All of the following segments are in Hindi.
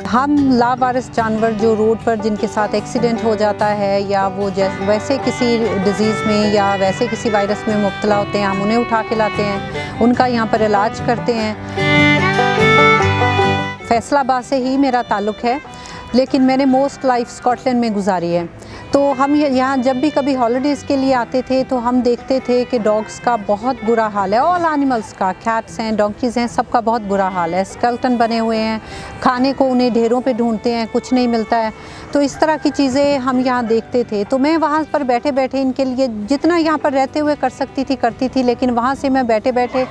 हम लावारिस जानवर जो रोड पर जिनके साथ एक्सीडेंट हो जाता है या वो वैसे किसी डिज़ीज़ में या वैसे किसी वायरस में मुब्तला होते हैं, हम उन्हें उठा के लाते हैं, उनका यहाँ पर इलाज करते हैं। फैसलाबाद से ही मेरा ताल्लुक़ है, लेकिन मैंने मोस्ट लाइफ स्कॉटलैंड में गुजारी है। तो हम यहाँ जब भी कभी हॉलीडेज़ के लिए आते थे तो हम देखते थे कि डॉग्स का बहुत बुरा हाल है, ऑल एनिमल्स का, कैट्स हैं, डोंकीज़ हैं, सबका बहुत बुरा हाल है। स्केलेटन बने हुए हैं, खाने को उन्हें ढेरों पे ढूंढते हैं, कुछ नहीं मिलता है। तो इस तरह की चीज़ें हम यहाँ देखते थे। तो मैं वहाँ पर बैठे बैठे इनके लिए जितना यहाँ पर रहते हुए कर सकती थी करती थी, लेकिन वहाँ से मैं बैठे बैठे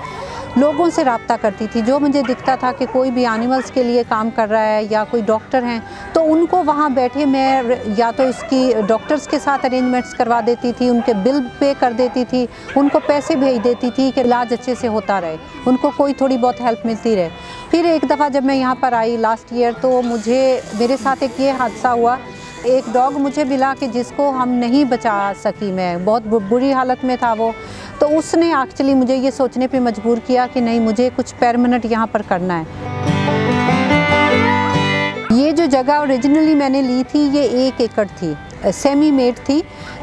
लोगों से रब्ता करती थी। जो मुझे दिखता था कि कोई भी एनिमल्स के लिए काम कर रहा है या कोई डॉक्टर हैं, तो उनको वहाँ बैठे मैं या तो इसकी डॉक्टर्स के साथ अरेंजमेंट्स करवा देती थी, उनके बिल पे कर देती थी, उनको पैसे भेज देती थी कि इलाज अच्छे से होता रहे, उनको कोई थोड़ी बहुत हेल्प मिलती रहे। फिर एक दफ़ा जब मैं यहाँ पर आई लास्ट ईयर, तो मेरे साथ एक ये हादसा हुआ। एक डॉग मुझे मिला कि जिसको हम नहीं बचा सकी, मैं बहुत बुरी हालत में था वो। तो उसने एक्चुअली मुझे ये सोचने पे मजबूर किया कि नहीं, मुझे कुछ परमानेंट यहाँ पर करना है। ये जो जगह ओरिजिनली मैंने ली थी ये 1 एकड़ थी, सेमी मेड थी।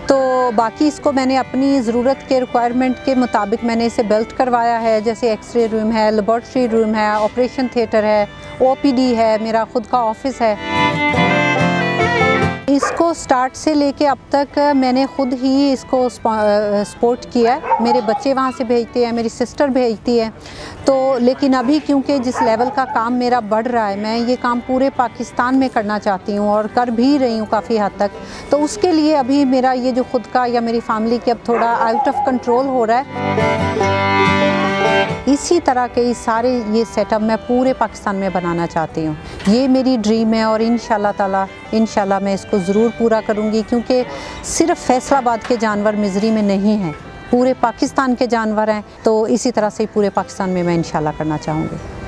तो बाकी इसको मैंने अपनी ज़रूरत के रिक्वायरमेंट के मुताबिक मैंने इसे बिल्ट करवाया है। जैसे एक्सरे रूम है, लेबॉर्ट्री रूम है, ऑपरेशन थिएटर है, OPD है, मेरा ख़ुद का ऑफिस है। इसको स्टार्ट से लेके अब तक मैंने ख़ुद ही इसको सपोर्ट किया है। मेरे बच्चे वहाँ से भेजते हैं, मेरी सिस्टर भेजती है। तो लेकिन अभी क्योंकि जिस लेवल का काम मेरा बढ़ रहा है, मैं ये काम पूरे पाकिस्तान में करना चाहती हूँ और कर भी रही हूँ काफ़ी हद तक। तो उसके लिए अभी मेरा ये जो ख़ुद का या मेरी फैमिली के अब थोड़ा आउट ऑफ कंट्रोल हो रहा है। इसी तरह के सारे ये सेटअप मैं पूरे पाकिस्तान में बनाना चाहती हूँ। ये मेरी ड्रीम है और इंशाल्लाह मैं इसको ज़रूर पूरा करूँगी, क्योंकि सिर्फ फैसलाबाद के जानवर मिज़री में नहीं हैं, पूरे पाकिस्तान के जानवर हैं। तो इसी तरह से पूरे पाकिस्तान में मैं इंशाल्लाह करना चाहूँगी।